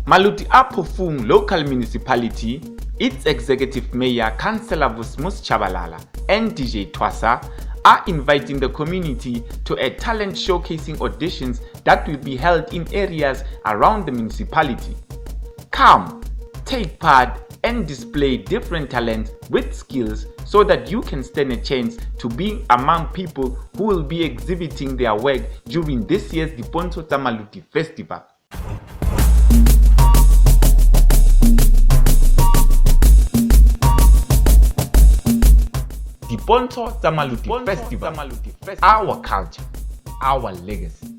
Maluti Apofung Local Municipality, its Executive Mayor Councillor Vusmus Chabalala and DJ Twasa are inviting the community to a talent showcasing auditions that will be held in areas around the municipality. Come, take part and display different talents with skills so that you can stand a chance to be among people who will be exhibiting their work during this year's Dipontsho tsa Maluti Festival. Dipontsho tsa Maluti Festival, our culture, our legacy.